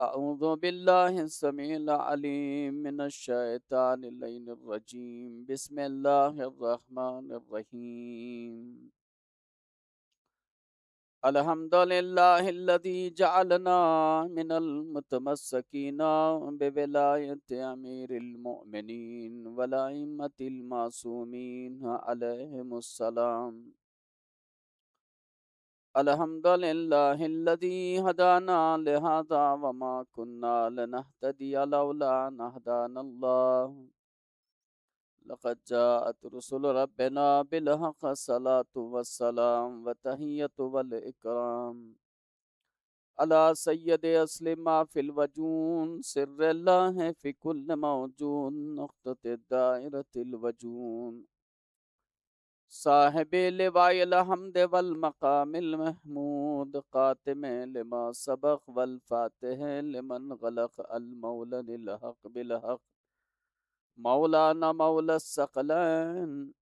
أعوذ بالله السميع العليم من الشيطان اللعين الرجيم بسم الله الرحمن الرحيم الحمد لله الذي جعلنا من المتمسكين بولاية أمير المؤمنين والأئمة المعصومين عليهم السلام الحمد لله الذي هدانا لهذا وما كنا لنهتدي لولا أن هدانا الله لقد جاءت رسل ربنا بالحق الصلاة والسلام والتحية والإكرام على سيد أصل ما في الوجود سر الله في كل موجود نقطة دائرة الوجود صاحب لواء الحمد والمقام المحمود قاتم لما سبق والفاتح لمن غلق المولى للحق بالحق مولانا مولا الثقلين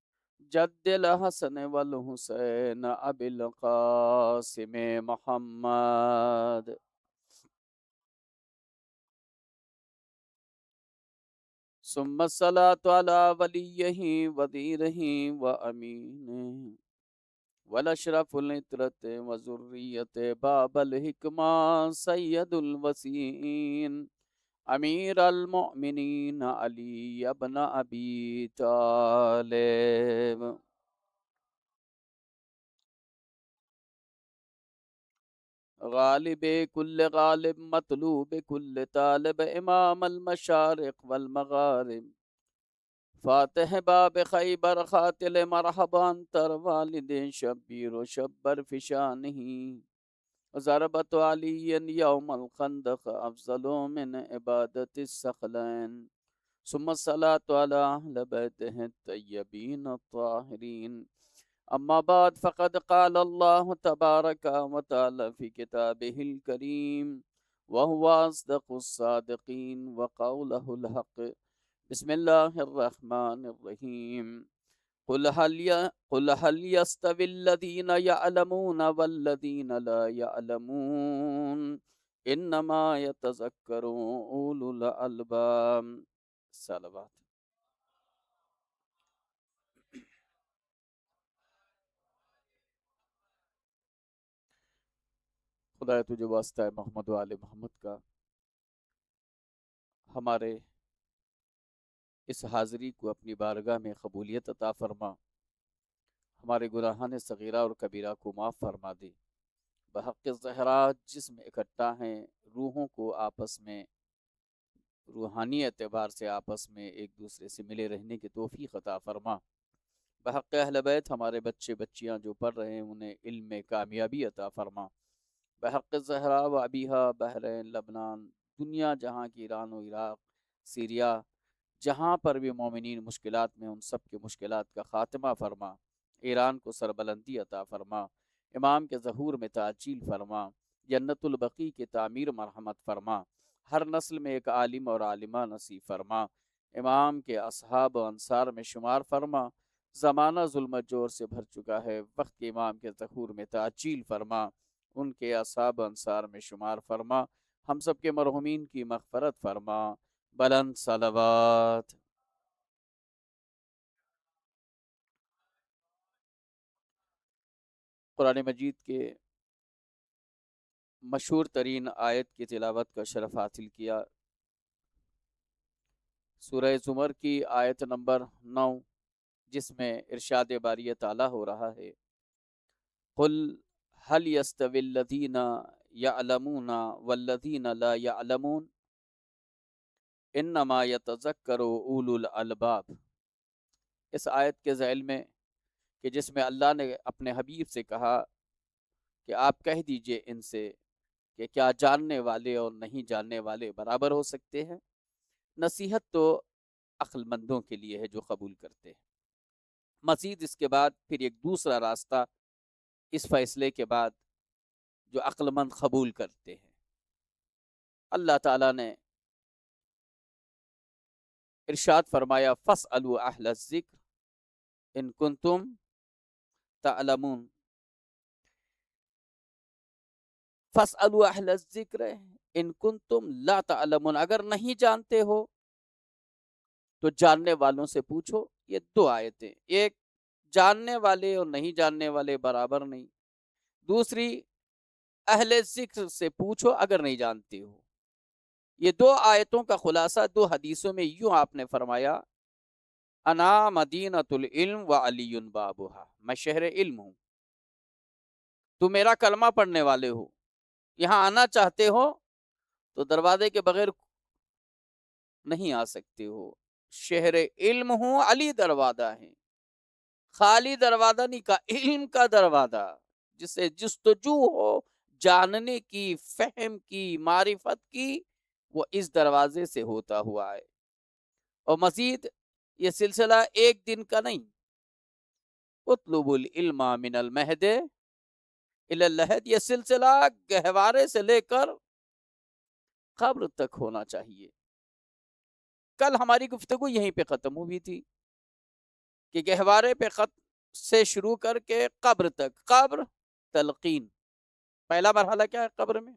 جد الحسن والحسين ابي القاسم محمد ثم الصلاة على وليه وزيره وأمينه والاشرف العطرت وذریت باب الحکمہ سید الوسیین امیر المؤمنین علی ابن ابی طالب غالب کل غالب مطلوب کل طالب امام المشارق والمغارب فاتح باب خیبر خاتل مرحبان تر والد شبیر و شبر فشانہی ضربت علی یوم الخندق افضل من عبادت الثقلین ثم الصلاة على اہل بیتہ الطیبین الطاہرین اما بعد فقد قال اللہ تبارک و تعالی فی کتابہ الکریم وهو اصدق الصادقین وقولہ الحق بسم اللہ الرحمن الرحیم قل هل يستوي الذين يعلمون والذين لا يعلمون انما يتذكر اولو الالباب صلوات خدا تجھے واسطہ ہے محمد و آل محمد کا ہمارے اس حاضری کو اپنی بارگاہ میں قبولیت عطا فرما ہمارے گناہان صغیرہ اور کبیرہ کو معاف فرما دے بحق زہرا جسم اکٹھا ہیں روحوں کو آپس میں روحانی اعتبار سے آپس میں ایک دوسرے سے ملے رہنے کی توفیق عطا فرما بحق اہل بیت ہمارے بچے بچیاں جو پڑھ رہے ہیں انہیں علم میں کامیابی عطا فرما بحق زہرا و ابیہا بحرین لبنان دنیا جہاں کی ایران و عراق سیریا جہاں پر بھی مومنین مشکلات میں ان سب کے مشکلات کا خاتمہ فرما ایران کو سربلندی عطا فرما امام کے ظہور میں تعجیل فرما جنت البقیع کی تعمیر مرحمت فرما ہر نسل میں ایک عالم اور عالمہ نصیب فرما امام کے اصحاب و انصار میں شمار فرما زمانہ ظلم جور سے بھر چکا ہے وقت کے امام کے ظہور میں تعجیل فرما ان کے اصحاب و انصار میں شمار فرما ہم سب کے مرحومین کی مغفرت فرما بلند صلوات قرآن مجید کے مشہور ترین آیت کی تلاوت کا شرف حاصل کیا سورہ زمر کی آیت نمبر 9 جس میں ارشاد باری تعالیٰ ہو رہا ہے قل هل يستوي الذين يعلمون والذين لا يعلمون انما يتذكر اولو الالباب اس آیت کے ذیل میں کہ جس میں اللہ نے اپنے حبیب سے کہا کہ آپ کہہ دیجئے ان سے کہ کیا جاننے والے اور نہیں جاننے والے برابر ہو سکتے ہیں نصیحت تو عقل مندوں کے لیے ہے جو قبول کرتے ہیں مزید اس کے بعد پھر ایک دوسرا راستہ اس فیصلے کے بعد جو عقل مند قبول کرتے ہیں اللہ تعالیٰ نے ارشاد فرمایا فاسألوا اہل الذکر ان کنتم تعلمون فاسألوا اہل الذکر ان کنتم لا تعلمون، اگر نہیں جانتے ہو تو جاننے والوں سے پوچھو. یہ دو آیتیں، ایک جاننے والے اور نہیں جاننے والے برابر نہیں، دوسری اہل ذکر سے پوچھو اگر نہیں جانتے ہو. یہ دو آیتوں کا خلاصہ دو حدیثوں میں یوں آپ نے فرمایا، انا مدینۃ العلم و علی بابھا، میں شہر علم ہوں، تو میرا کلمہ پڑھنے والے ہو، یہاں آنا چاہتے ہو تو دروازے کے بغیر نہیں آ سکتے ہو. شہر علم ہوں، علی دروازہ ہے، خالی دروازہ نہیں کا، علم کا دروازہ، جسے جستجو ہو جاننے کی، فہم کی، معرفت کی، وہ اس دروازے سے ہوتا ہوا ہے. اور مزید یہ سلسلہ ایک دن کا نہیں، اطلب العلم من المہد الی اللحد، یہ سلسلہ گہوارے سے لے کر قبر تک ہونا چاہیے. کل ہماری گفتگو یہیں پہ ختم ہوئی تھی کہ گہوارے پہ خط سے شروع کر کے قبر تک، قبر تلقین، پہلا مرحلہ کیا ہے قبر میں؟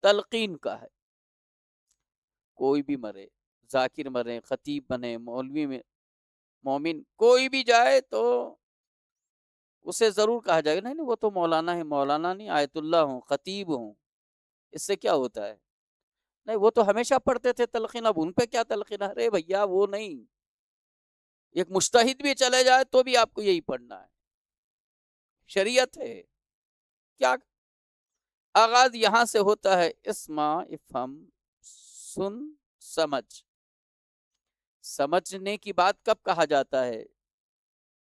تلقین کا ہے. کوئی بھی مرے، ذاکر مرے، خطیب بنے، مولوی میں مومن کوئی بھی جائے تو اسے ضرور کہا جائے گا نہیں وہ تو مولانا ہے. مولانا نہیں، آیت اللہ ہوں، خطیب ہوں، اس سے کیا ہوتا ہے؟ نہیں وہ تو ہمیشہ پڑھتے تھے تلقین، اب ان پہ کیا تلقین؟ ارے بھیا وہ نہیں، ایک مجتہد بھی چلے جائے تو بھی آپ کو یہی پڑھنا ہے، شریعت ہے. کیا آغاز یہاں سے ہوتا ہے، اسمع افہم، سن سمجھ. سمجھنے کی بات کب کہا جاتا ہے؟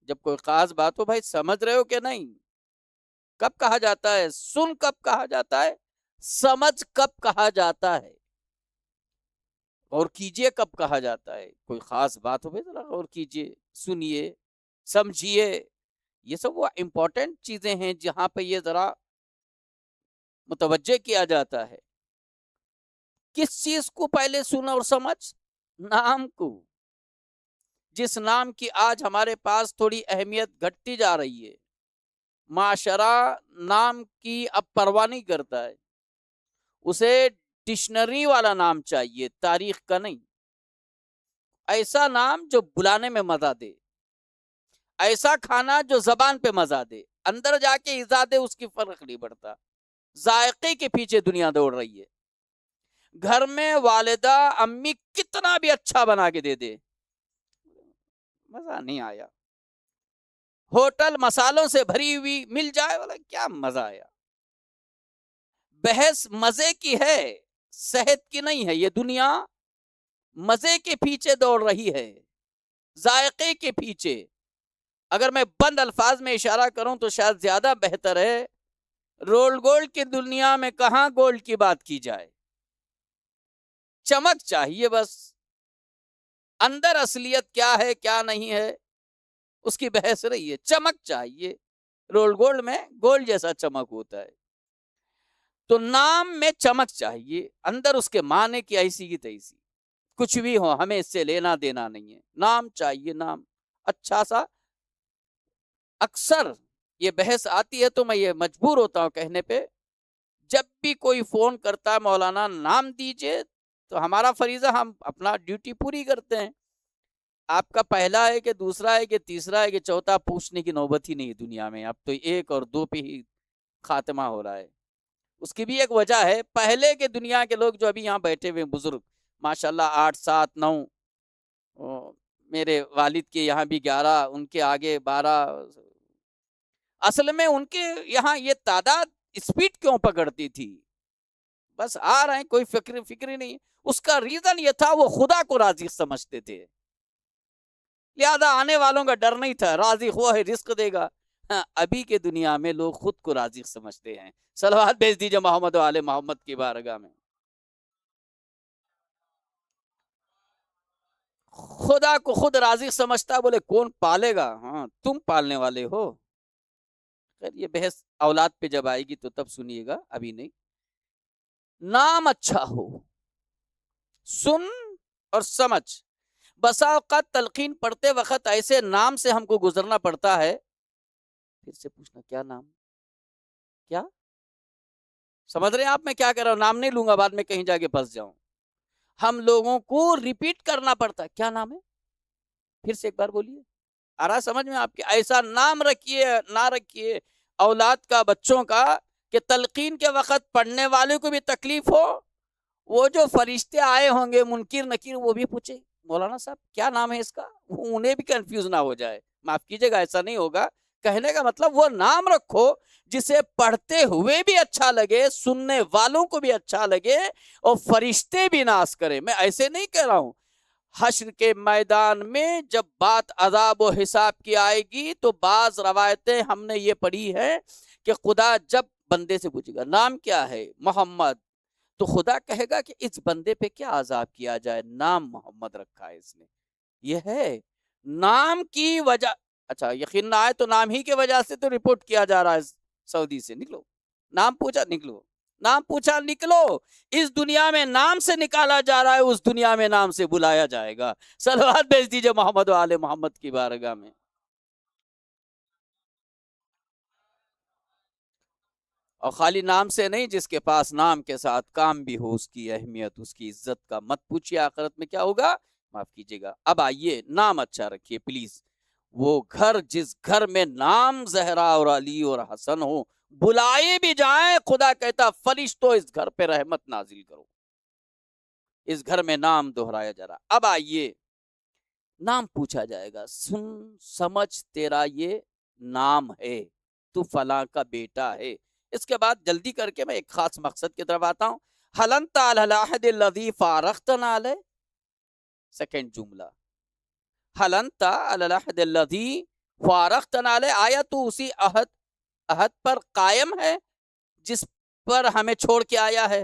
جب کوئی خاص بات ہو، بھائی سمجھ رہے ہو کہ نہیں. کب کہا جاتا ہے؟ سن کب کہا جاتا ہے؟ سمجھ کب کہا جاتا ہے؟ اور کیجئے کب کہا جاتا ہے؟ کوئی خاص بات ہو ذرا غور کیجئے، سنیے، سمجھیے. یہ سب وہ امپورٹنٹ چیزیں ہیں جہاں پہ یہ ذرا متوجہ کیا جاتا ہے. کس چیز کو پہلے سن اور سمجھ؟ نام کو. جس نام کی آج ہمارے پاس تھوڑی اہمیت گھٹتی جا رہی ہے، معاشرہ نام کی اب پرواہ نہیں کرتا ہے، اسے ڈکشنری والا نام چاہیے، تاریخ کا نہیں. ایسا نام جو بلانے میں مزہ دے، ایسا کھانا جو زبان پہ مزہ دے، اندر جا کے اذا دے، اس کی فرق نہیں پڑتا. ذائقے کے پیچھے دنیا دوڑ رہی ہے. گھر میں والدہ امی کتنا بھی اچھا بنا کے دے دے، مزہ نہیں آیا. ہوٹل مسالوں سے بھری ہوئی مل جائے، والا کیا مزہ آیا. بحث مزے کی ہے، صحت کی نہیں ہے. یہ دنیا مزے کے پیچھے دوڑ رہی ہے، ذائقے کے پیچھے. اگر میں بند الفاظ میں اشارہ کروں تو شاید زیادہ بہتر ہے، رول گولڈ کی دنیا میں کہاں گولڈ کی بات کی جائے. چمک چاہیے بس، اندر اصلیت کیا ہے کیا نہیں ہے اس کی بحث رہی ہے. چمک چاہیے، رول گولڈ میں گولڈ جیسا چمک ہوتا ہے. تو نام میں چمک چاہیے، اندر اس کے معنی کی ایسی کی تیسی. کچھ بھی ہو ہمیں اس سے لینا دینا نہیں ہے، نام چاہیے، نام اچھا سا. اکثر یہ بحث آتی ہے تو میں یہ مجبور ہوتا ہوں کہنے پہ، جب بھی کوئی فون کرتا ہے مولانا نام دیجئے، تو ہمارا فریضہ، ہم اپنا ڈیوٹی پوری کرتے ہیں. آپ کا پہلا ہے کہ دوسرا ہے کہ تیسرا ہے کہ چوتھا پوچھنے کی نوبت ہی نہیں دنیا میں. اب تو ایک اور دو پہ ہی خاتمہ ہو رہا ہے. اس کی بھی ایک وجہ ہے، پہلے کے دنیا کے لوگ جو ابھی یہاں بیٹھے ہوئے بزرگ ماشاءاللہ 8 7 9، میرے والد کے یہاں بھی 11، ان کے آگے 12. اصل میں ان کے یہاں یہ تعداد اسپیڈ کیوں پکڑتی تھی؟ بس آ رہے ہیں، کوئی فکر ہی نہیں. اس کا ریزن یہ تھا، وہ خدا کو رازق سمجھتے تھے، لہذا آنے والوں کا ڈر نہیں تھا. رازق وہ ہے، رزق دے گا. ابھی کے دنیا میں لوگ خود کو رازق سمجھتے ہیں. صلوات بھیج دیجئے محمد و آل محمد کی بارگاہ میں. خدا کو خود رازق سمجھتا، بولے کون پالے گا؟ ہاں تم پالنے والے ہو. خیر یہ بحث اولاد پہ جب آئے گی تو تب سنیے گا، ابھی نہیں. نام اچھا ہو، سن اور سمجھ. بسا اوقات تلقین پڑھتے وقت ایسے نام سے ہم کو گزرنا پڑتا ہے، پھر سے پوچھنا کیا نام، کیا سمجھ رہے ہیں آپ میں کیا کر رہا ہوں؟ نام نہیں لوں گا بعد میں کہیں جا کے پھنس جاؤں. ہم لوگوں کو ریپیٹ کرنا پڑتا ہے. کیا نام ہے؟ پھر سے ایک بار بولیے. آ رہا سمجھ میں آپ کے؟ ایسا نام رکھیے نہ رکھیے اولاد کا، بچوں کا، کہ تلقین کے وقت پڑھنے والے کو بھی تکلیف ہو. وہ جو فرشتے آئے ہوں گے منکر نکیر، وہ بھی پوچھے مولانا صاحب کیا نام ہے اس کا، انہیں بھی کنفیوز نہ ہو جائے. معاف کیجیے گا، ایسا نہیں ہوگا. کہنے کا مطلب وہ نام رکھو جسے پڑھتے ہوئے بھی اچھا لگے، سننے والوں کو بھی اچھا لگے، اور فرشتے بھی ناز کریں. میں ایسے نہیں کہہ رہا ہوں. حشر کے میدان میں جب بات عذاب و حساب کی آئے گی تو بعض روایتیں ہم نے یہ پڑھی ہے کہ خدا جب بندے سے پوچھے گا نام کیا ہے، محمد، تو خدا کہے گا کہ اس بندے پہ کیا عذاب کیا جائے، نام محمد رکھا ہے اس نے. یہ ہے نام کی وجہ. اچھا یقین نہ آئے تو نام ہی کی وجہ سے تو رپورٹ کیا جا رہا ہے سعودی سے. نکلو، نام پوچھا نکلو، نام پوچھا نکلو. اس دنیا میں نام سے نکالا جا رہا ہے، اس دنیا میں نام سے بلایا جائے گا. صلوات بھیج دیجئے محمد و آل محمد کی بارگاہ میں. اور خالی نام سے نہیں، جس کے پاس نام کے ساتھ کام بھی ہو، اس کی اہمیت، اس کی عزت کا مت پوچھیے آخرت میں کیا ہوگا. معاف کیجیے گا. اب آئیے نام اچھا رکھیے پلیز. وہ گھر جس گھر میں نام زہرا اور علی اور حسن ہو، بلائے بھی جائیں، خدا کہتا فرشتوں اس گھر پہ رحمت نازل کرو. اس گھر میں نام دہرایا جا رہا. اب آئیے نام پوچھا جائے گا. سن سمجھ تیرا یہ نام ہے، تو فلاں کا بیٹا ہے. اس کے بعد جلدی کر کے میں ایک خاص مقصد کی طرف آتا ہوں. هل انت على العهد الذي فارقتنا عليه. سیکنڈ جملہ، هل انت على العهد الذي فارقتنا عليه. آیا تو اسی عہد پر قائم ہے جس پر ہمیں چھوڑ کے آیا ہے؟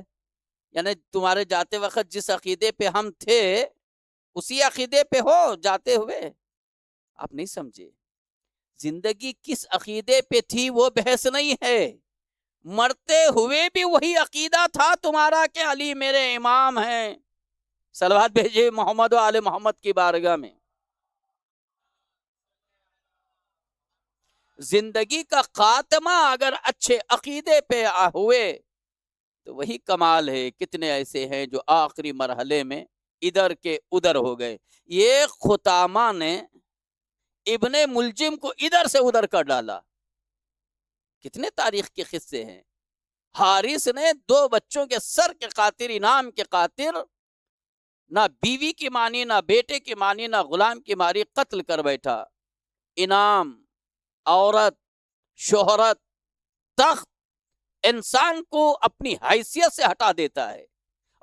یعنی تمہارے جاتے وقت جس عقیدے پہ ہم تھے اسی عقیدے پہ ہو جاتے ہوئے؟ آپ نہیں سمجھے. زندگی کس عقیدے پہ تھی وہ بحث نہیں ہے، مرتے ہوئے بھی وہی عقیدہ تھا تمہارا کہ علی میرے امام ہیں. صلوات بھیجے محمد و آل محمد کی بارگاہ میں. زندگی کا خاتمہ اگر اچھے عقیدے پہ ہوئے تو وہی کمال ہے. کتنے ایسے ہیں جو آخری مرحلے میں ادھر کے ادھر ہو گئے. یہ ختامہ نے ابن ملجم کو ادھر سے ادھر کر ڈالا. کتنے تاریخ کے قصے ہیں. حارث نے 2 بچوں کے سر کے خاطر، انعام کے خاطر، نہ بیوی کی مانی، نہ بیٹے کی مانی، نہ غلام کی ماری، قتل کر بیٹھا. انعام، عورت، شہرت، تخت انسان کو اپنی حیثیت سے ہٹا دیتا ہے.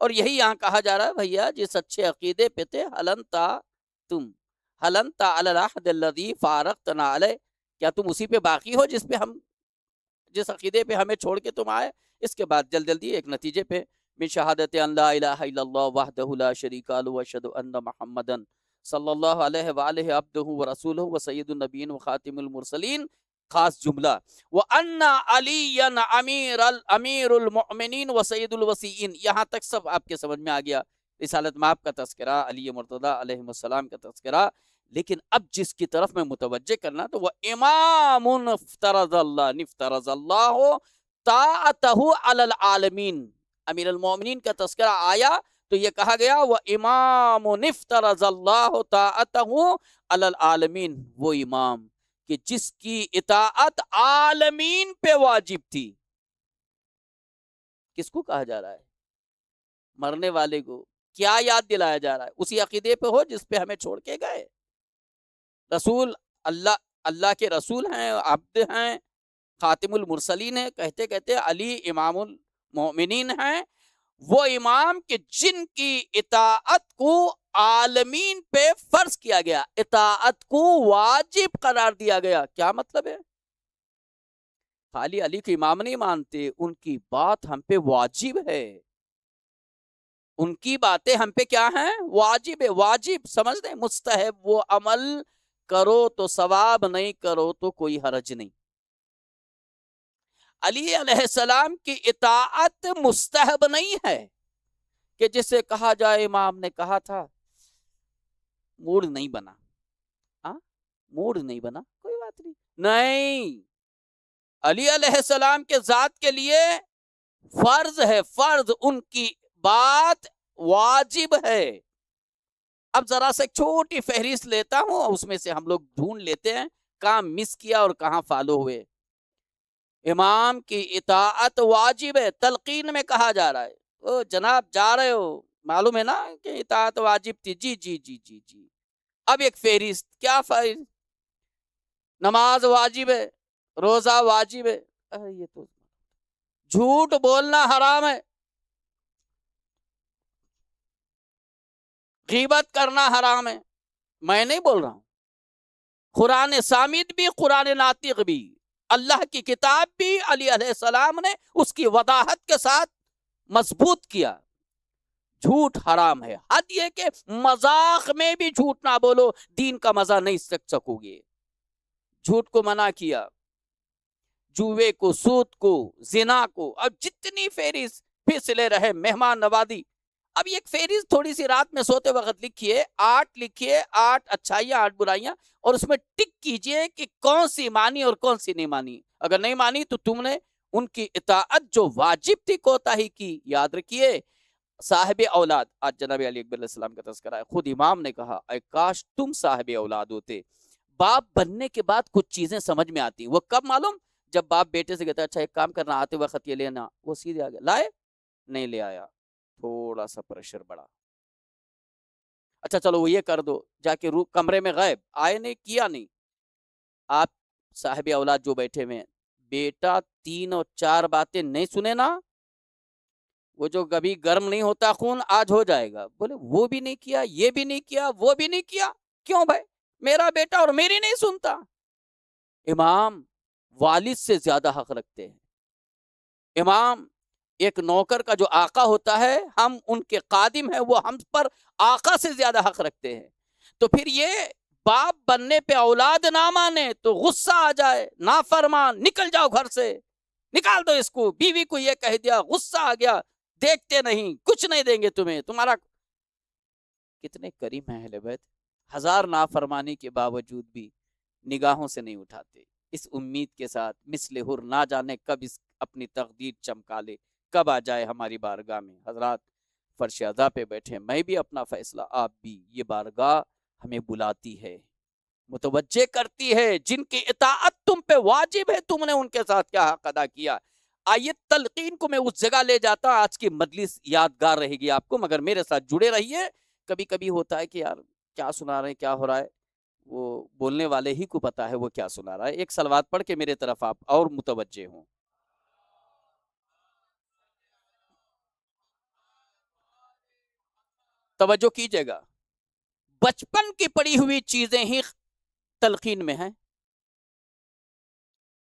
اور یہی یہاں کہا جا رہا ہے بھیا جس اچھے عقیدے پہ تھے، حلنتا تم حلنتا علی العہد الذی فارقتنا علیہ، کیا تم اسی پہ باقی ہو جس عقیدے پہ ہمیں چھوڑ کے تم آئے؟ اس کے بعد جلدی ایک نتیجے پہ، من شہادت ان لا الہ الا اللہ وحدہ لا شریک لہ واشہد ان محمدا صلی اللہ علیہ وآلہ عبدہ ورسولہ وسید النبیین وخاتم المرسلین. خاص جملہ، وَأَنَّ عَلِيًّا امیر المؤمنین وسید الوصیین. یہاں تک سب آپ کے سمجھ میں آ گیا. رسالت مآب کا تذکرہ، علی مرتضیٰ علیہ السلام کا تذکرہ. لیکن اب جس کی طرف میں متوجہ کرنا تو وہ امام نفترض اللہ طاعتہ علی العالمین. امیر المومنین کا تذکرہ آیا تو یہ کہا گیا وہ امام نفترض اللہ طاعتہ علی العالمین. وہ امام کہ جس کی اطاعت عالمین پہ واجب تھی. کس کو کہا جا رہا ہے؟ مرنے والے کو. کیا یاد دلایا جا رہا ہے؟ اسی عقیدے پہ ہو جس پہ ہمیں چھوڑ کے گئے. رسول اللہ کے رسول ہیں، عبد ہیں، خاتم المرسلین ہیں، کہتے کہتے علی امام المؤمنین ہیں. وہ امام کہ جن کی اطاعت کو عالمین پہ فرض کیا گیا، اطاعت کو واجب قرار دیا گیا. کیا مطلب ہے؟ خالی علی کی امام نہیں مانتے، ان کی بات ہم پہ واجب ہے. ان کی باتیں ہم پہ کیا ہیں؟ واجب ہے. واجب سمجھ دیں، مستحب وہ عمل کرو تو ثواب، نہیں کرو تو کوئی حرج نہیں. علی علیہ السلام کی اطاعت مستحب نہیں ہے کہ جسے کہا جائے امام نے کہا تھا، موڈ نہیں بنا، موڈ نہیں بنا، کوئی بات نہیں. نہیں، علی علیہ السلام کے ذات کے لیے فرض ہے، فرض، ان کی بات واجب ہے۔ اب ذرا سے چھوٹی فہرست لیتا ہوں، اس میں سے ہم لوگ ڈھونڈ لیتے ہیں کہاں مس کیا اور کہاں فالو ہوئے۔ امام کی اطاعت واجب ہے، تلقین میں کہا جا رہا ہے او جناب جا رہے ہو، معلوم ہے نا کہ اطاعت واجب تھی، جی جی جی جی جی۔ اب ایک فہرست، کیا فہرست؟ نماز واجب ہے، روزہ واجب ہے، یہ تو جھوٹ بولنا حرام ہے، غیبت کرنا حرام ہے۔ میں نہیں بول رہا ہوں، قرآن سامد بھی، قرآن ناطق بھی، اللہ کی کتاب بھی علی علیہ السلام نے اس کی وضاحت کے ساتھ مضبوط کیا، جھوٹ حرام ہے۔ حد یہ کہ مذاق میں بھی جھوٹ نہ بولو، دین کا مزہ نہیں سکو گے۔ جھوٹ کو منع کیا، جوے کو، سود کو، زنا کو، اب جتنی فہرست پھسلے رہے، مہمان نوازی۔ اب یہ ایک فہرست تھوڑی سی رات میں سوتے وقت لکھیے، 8 اچھائیاں 8 برائیاں، اور اس میں ٹک کیجئے کہ کون سی مانی اور کون سی نہیں مانی۔ اگر نہیں مانی تو تم نے ان کی اطاعت جو واجب تھی کوتاہی کی۔ یاد رکھیے صاحب اولاد، آج جناب علی اکبر علیہ السلام کا تذکرہ ہے، خود امام نے کہا اے کاش تم صاحب اولاد ہوتے۔ باپ بننے کے بعد کچھ چیزیں سمجھ میں آتی، وہ کب معلوم؟ جب باپ بیٹے سے کہتا ہے اچھا ایک کام کرنا، آتے وقت یہ لینا، وہ سیدھے آگے لائے نہیں لے آیا، تھوڑا سا پریشر بڑھا، اچھا چلو وہ یہ کر دو، جا کے کمرے میں غائب، آئے نہیں، کیا نہیں۔ آپ صاحب اولاد جو بیٹھے ہوئے ہیں، بیٹا 3 اور 4 باتیں نہیں سنے نا، وہ جو کبھی گرم نہیں ہوتا خون، آج ہو جائے گا، بولے وہ بھی نہیں کیا، یہ بھی نہیں کیا، وہ بھی نہیں کیا، کیوں بھائی؟ میرا بیٹا اور میری نہیں سنتا۔ امام والد سے زیادہ حق رکھتے ہیں۔ امام ایک نوکر کا جو آقا ہوتا ہے، ہم ان کے خادم ہیں، وہ ہم پر آقا سے زیادہ حق رکھتے ہیں۔ تو پھر یہ باپ بننے پہ اولاد نہ مانے تو غصہ آ جائے، نافرمان، نکل جاؤ گھر سے، نکال دو اس کو، بیوی کو یہ کہہ دیا، غصہ آ گیا، دیکھتے نہیں، کچھ نہیں دیں گے تمہیں، تمہارا کتنے کریم ہیں اہل بیت، 1000 نافرمانی کے باوجود بھی نگاہوں سے نہیں اٹھاتے، اس امید کے ساتھ مثل حر نہ جانے کب اس اپنی تقدیر چمکا لے، کب آ جائے ہماری بارگاہ میں۔ حضرات فرش عزا پہ بیٹھے، میں بھی اپنا فیصلہ، آپ بھی، یہ بارگاہ ہمیں بلاتی ہے، متوجہ کرتی ہے، جن کی اطاعت تم پہ واجب ہے، تم نے ان کے ساتھ کیا حق ادا کیا۔ آئیے تلقین کو میں اس جگہ لے جاتا، آج کی مجلس یادگار رہے گی آپ کو، مگر میرے ساتھ جڑے رہیے۔ کبھی کبھی ہوتا ہے کہ یار کیا سنا رہے ہیں، کیا ہو رہا ہے، وہ بولنے والے ہی کو پتا ہے وہ کیا سنا رہا ہے۔ ایک صلوات پڑھ کے میرے طرف آپ اور متوجہ ہوں۔ توجہ کیجئے گا، بچپن کی پڑی ہوئی چیزیں ہی تلقین میں ہیں۔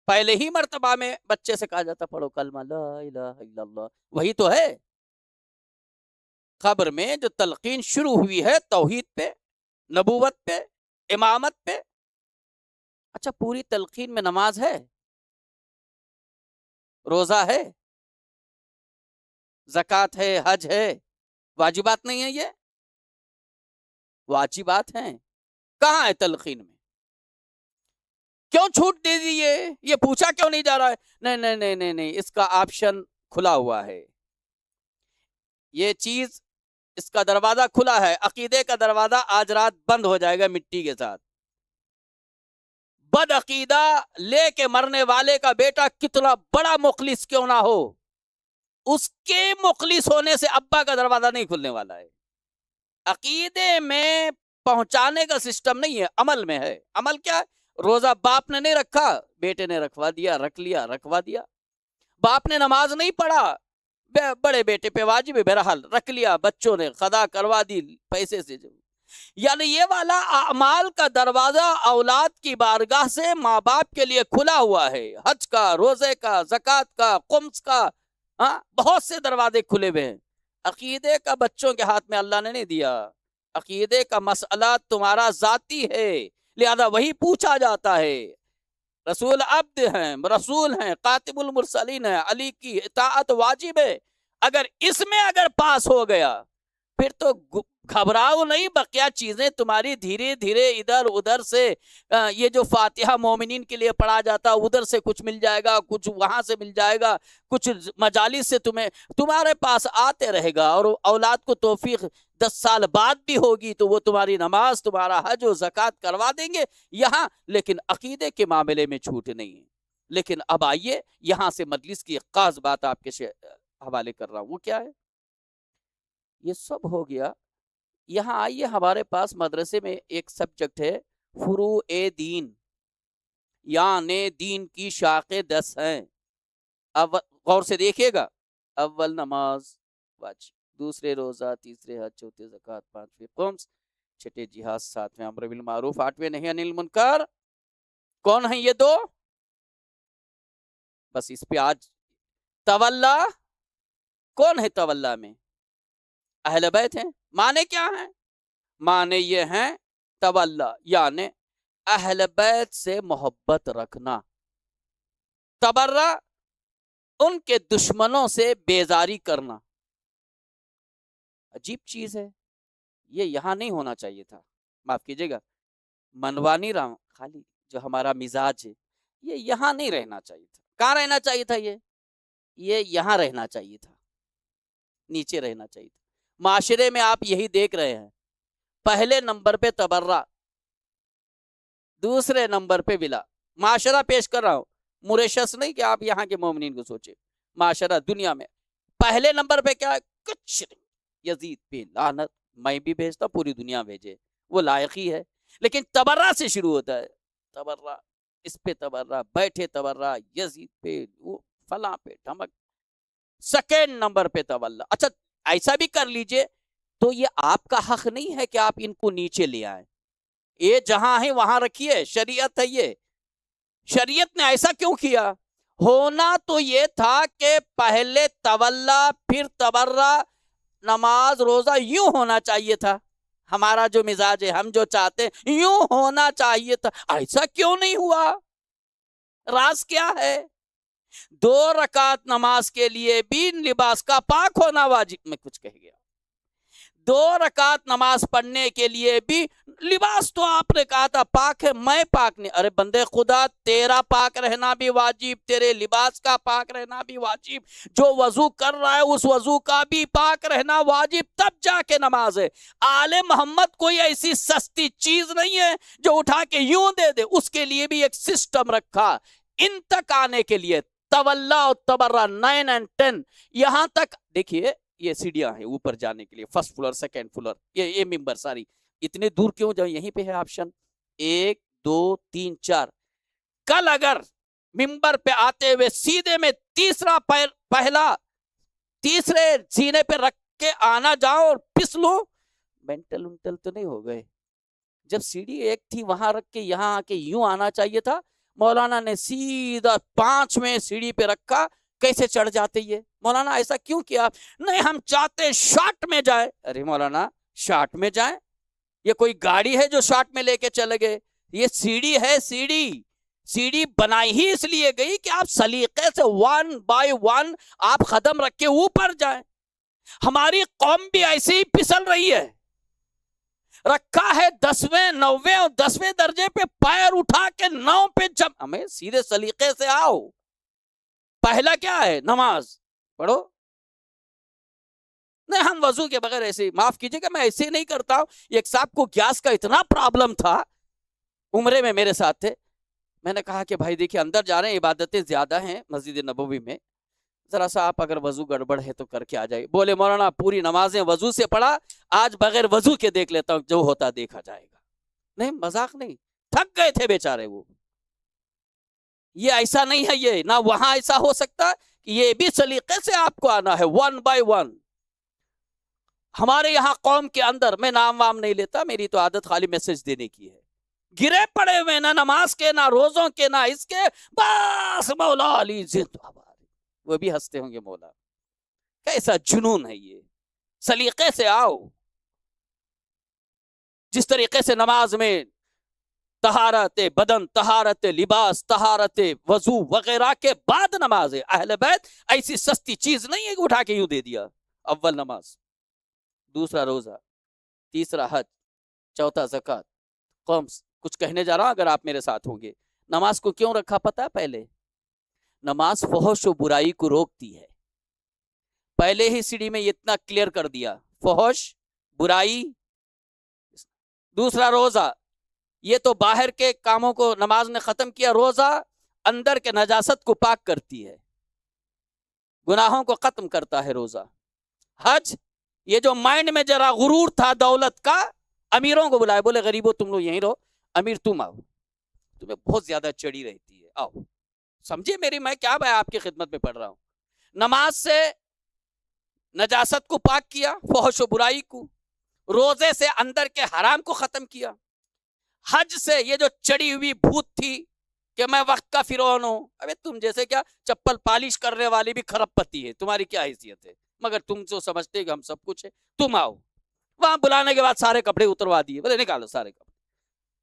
پہلے ہی مرتبہ میں بچے سے کہا جاتا پڑھو کلمہ لا الہ الا اللہ، وہی تو ہے۔ قبر میں جو تلقین شروع ہوئی ہے توحید پہ، نبوت پہ، امامت پہ۔ اچھا پوری تلقین میں نماز ہے، روزہ ہے، زکوٰۃ ہے، حج ہے، واجبات نہیں ہے؟ یہ واجبات ہیں، کہاں ہے تلقین میں؟ کیوں چھوٹ دے دیے؟ یہ پوچھا کیوں نہیں جا رہا ہے؟ نہیں نہیں نہیں نہیں نہیں، اس کا آپشن کھلا ہوا ہے، یہ چیز، اس کا دروازہ کھلا ہے، عقیدے کا دروازہ آج رات بند ہو جائے گا مٹی کے ساتھ۔ بد عقیدہ لے کے مرنے والے کا بیٹا کتنا بڑا مخلص کیوں نہ ہو، اس کے مخلص ہونے سے ابا کا دروازہ نہیں کھلنے والا ہے۔ عقیدے میں پہنچانے کا سسٹم نہیں ہے، عمل میں ہے۔ عمل کیا ہے؟ روزہ باپ نے نہیں رکھا، بیٹے نے رکھوا دیا، رکھ لیا، رکھوا دیا۔ باپ نے نماز نہیں پڑھا، بڑے بیٹے پہ واجب ہے، بہرحال رکھ لیا، بچوں نے قضا کروا دی پیسے سے۔ یعنی یہ والا اعمال کا دروازہ اولاد کی بارگاہ سے ماں باپ کے لیے کھلا ہوا ہے، حج کا، روزے کا، زکوٰۃ کا، خمس کا، بہت سے دروازے کھلے ہوئے ہیں۔ عقیدے کا بچوں کے ہاتھ میں اللہ نے نہیں دیا، عقیدے کا مسئلہ تمہارا ذاتی ہے، لہذا وہی پوچھا جاتا ہے۔ رسول عبد ہیں، رسول ہیں، قاتب المرسلین ہیں، علی کی اطاعت واجب ہے، اگر اس میں اگر پاس ہو گیا پھر تو گھبراؤ نہیں، بقیہ چیزیں تمہاری دھیرے دھیرے ادھر ادھر سے یہ جو فاتحہ مومنین کے لیے پڑھا جاتا ادھر سے کچھ مل جائے گا، کچھ وہاں سے مل جائے گا، کچھ مجالس سے تمہارے پاس آتے رہے گا، اور اولاد کو توفیق 10 سال بعد بھی ہوگی تو وہ تمہاری نماز، تمہارا حج و زکوٰۃ کروا دیں گے یہاں، لیکن عقیدے کے معاملے میں چھوٹ نہیں ہے۔ لیکن اب آئیے یہاں سے مجلس کی ایک خاص بات آپ کے حوالے کر رہا ہوں، وہ کیا ہے؟ یہ سب ہو گیا، یہاں آئیے ہمارے پاس مدرسے میں ایک سبجیکٹ ہے فروع دین، یعنی دین کی شاخیں 10 ہیں۔ غور سے دیکھیے گا، اول نماز واجب، دوسرے روزہ، تیسرے حج، چوتھے زکوٰۃ، پانچویں خمس، چھٹے جہاد، ساتویں امر بالمعروف، آٹھویں نہی عن المنکر۔ کون ہیں یہ دو؟ بس اس پہ آج تولا، کون ہے تولا میں؟ اہل بیت ہیں۔ معنی کیا ہیں؟ معنی یہ ہیں تولا یعنی اہل بیت سے محبت رکھنا، تبرہ ان کے دشمنوں سے بیزاری کرنا۔ عجیب چیز ہے یہ، یہاں نہیں ہونا چاہیے تھا، معاف کیجیے گا، منوانی رام خالی جو ہمارا مزاج ہے یہ یہاں نہیں رہنا چاہیے تھا۔ کہاں رہنا چاہیے تھا؟ یہ یہاں رہنا چاہیے تھا، نیچے رہنا چاہیے تھا۔ معاشرے میں آپ یہی دیکھ رہے ہیں، پہلے نمبر پہ تبرہ، دوسرے نمبر پہ ولا۔ معاشرہ پیش کر رہا ہوں، موریشس نہیں کہ آپ یہاں کے مومنین کو سوچے، معاشرہ دنیا میں پہلے نمبر پہ کیا ہے؟ کچھ نہیں، یزید پہ لعنت، میں بھی بھیجتا پوری دنیا بھیجے، وہ لائق ہی ہے، لیکن تبرہ سے شروع ہوتا ہے، تبرہ، اس پہ تبرہ، بیٹھے تبرہ، یزید پہ، وہ فلاں پہ ڈھمک، سیکنڈ نمبر پہ تولا۔ اچھا ایسا بھی کر لیجئے تو یہ آپ کا حق نہیں ہے کہ آپ ان کو نیچے لے آئیں، یہ جہاں ہے وہاں رکھیے، شریعت ہے یہ۔ شریعت نے ایسا کیوں کیا؟ ہونا تو یہ تھا کہ پہلے تولا پھر تبرہ، نماز روزہ یوں ہونا چاہیے تھا، ہمارا جو مزاج ہے، ہم جو چاہتے ہیں یوں ہونا چاہیے تھا، ایسا کیوں نہیں ہوا؟ راز کیا ہے؟ 2 رکعت نماز کے لیے بھی لباس کا پاک ہونا واجب، میں کچھ کہہ گیا، 2 رکعت نماز پڑھنے کے لیے بھی لباس تو آپ نے کہا تھا پاک ہے، میں پاک نہیں، ارے بندے خدا، تیرا پاک رہنا بھی واجب، تیرے لباس کا پاک رہنا بھی واجب، جو وضو کر رہا ہے اس وضو کا بھی پاک رہنا واجب، تب جا کے نماز ہے۔ آل محمد کوئی ایسی سستی چیز نہیں ہے جو اٹھا کے یوں دے دے، اس کے لیے بھی ایک سسٹم رکھا، ان تک آنے کے لیے تولا اور تبرہ 9 اور 10، یہاں تک دیکھیے یہ سیڑھیاں ہیں اوپر جانے کے لیے، فرسٹ فلور، سیکنڈ فلور، یہ ممبر، ساری اتنے دور کیوں جاؤ؟ یہیں پہ ہے آپشن 1 2 3 4۔ کل اگر ممبر پہ آتے ہوئے سیدھے میں تیسرا پیر، پہلا تیسرے سینے پہ رکھ کے آنا جاؤ اور پسلو، مینٹل انٹل تو نہیں ہو گئے؟ جب سیڑھی ایک تھی وہاں رکھ کے یہاں آ کے یوں آنا چاہیے تھا، مولانا نے سیدھا 5ویں سیڑھی پہ رکھا، کیسے چڑھ جاتے یہ؟ مولانا ایسا کیوں کیا؟ نہیں ہم چاہتے شارٹ میں جائے۔ ارے مولانا شارٹ میں جائیں؟ یہ کوئی گاڑی ہے جو شارٹ میں لے کے چلے گئے؟ یہ سیڑھی ہے، سیڑھی بنائی ہی اس لیے گئی کہ آپ سلیقے سے 1 بائی 1 آپ قدم رکھ کے اوپر جائیں۔ ہماری قوم بھی ایسے ہی پسل رہی ہے، رکھا ہے 10ویں 9ویں اور 10ویں درجے پہ، پیر اٹھا کے 9 پہ جب، ہمیں سیدھے سلیقے سے آؤ، پہلا کیا ہے؟ نماز پڑھو۔ نہیں ہم وضو کے بغیر ایسے، معاف کیجئے گا میں ایسے نہیں کرتا ہوں۔ ایک صاحب کو گیس کا اتنا پرابلم تھا، عمرے میں میرے ساتھ تھے، میں نے کہا کہ بھائی دیکھیں اندر جا رہے ہیں، عبادتیں زیادہ ہیں مسجد نبوی میں، ذرا سا آپ اگر وضو گڑبڑ ہے تو کر کے آ جائے۔ بولے مولانا پوری نمازیں وضو سے پڑھا، آج بغیر وضو کے دیکھ لیتا ہوں، جو ہوتا دیکھا جائے گا۔ نہیں مذاق نہیں، تھک گئے تھے بیچارے وہ۔ یہ ایسا نہیں ہے، یہ نہ وہاں ایسا ہو سکتا، یہ بھی سلیقے سے آپ کو آنا ہے 1 بائی 1۔ ہمارے یہاں قوم کے اندر، میں نام وام نہیں لیتا، میری تو عادت خالی میسج دینے کی ہے، گرے پڑے ہوئے نہ نماز کے، نہ روزوں کے، نہ اس کے، بس مولا علی زندہ باد۔ وہ بھی ہنستے ہوں گے، مولا کیسا جنون ہے یہ، سلیقے سے آؤ۔ جس طریقے سے نماز میں طہارت بدن، طہارت لباس، طہارت وضو وغیرہ کے بعد نماز ہے، اہل بیت ایسی سستی چیز نہیں ہے کہ اٹھا کے یوں دے دیا اول نماز۔ دوسرا روزہ، تیسرا حج، چوتھا زکوٰۃ، خمس. کچھ کہنے جا رہا ہوں اگر آپ میرے ساتھ ہوں گے. نماز کو کیوں رکھا پتہ ہے؟ پہلے نماز فحش و برائی کو روکتی ہے. پہلے ہی سیڑھی میں اتنا کلیئر کر دیا، فحش برائی. دوسرا روزہ، یہ تو باہر کے کاموں کو نماز نے ختم کیا. روزہ اندر کے نجاست کو پاک کرتی ہے، گناہوں کو ختم کرتا ہے روزہ. حج، یہ جو مائنڈ میں ذرا غرور تھا دولت کا، امیروں کو بلائے، بولے غریبوں تم لوگ یہیں رہو، امیر تم آؤ، تمہیں بہت زیادہ چڑی رہتی ہے، آؤ. سمجھے میری، میں کیا بھائی آپ کی خدمت میں پڑھ رہا ہوں. نماز سے نجاست کو پاک کیا، فحش و برائی کو. روزے سے اندر کے حرام کو ختم کیا. حج سے یہ جو چڑی ہوئی بھوت تھی کہ میں وقت کا فرعون ہوں، ابے تم جیسے کیا چپل پالش کرنے والی بھی خراب پتی ہے، تمہاری کیا حیثیت ہے؟ مگر تم جو سمجھتے کہ ہم سب کچھ ہے، تم آؤ. وہاں بلانے کے بعد سارے کپڑے اتروا دیے، بولے نکالو سارے کپڑے.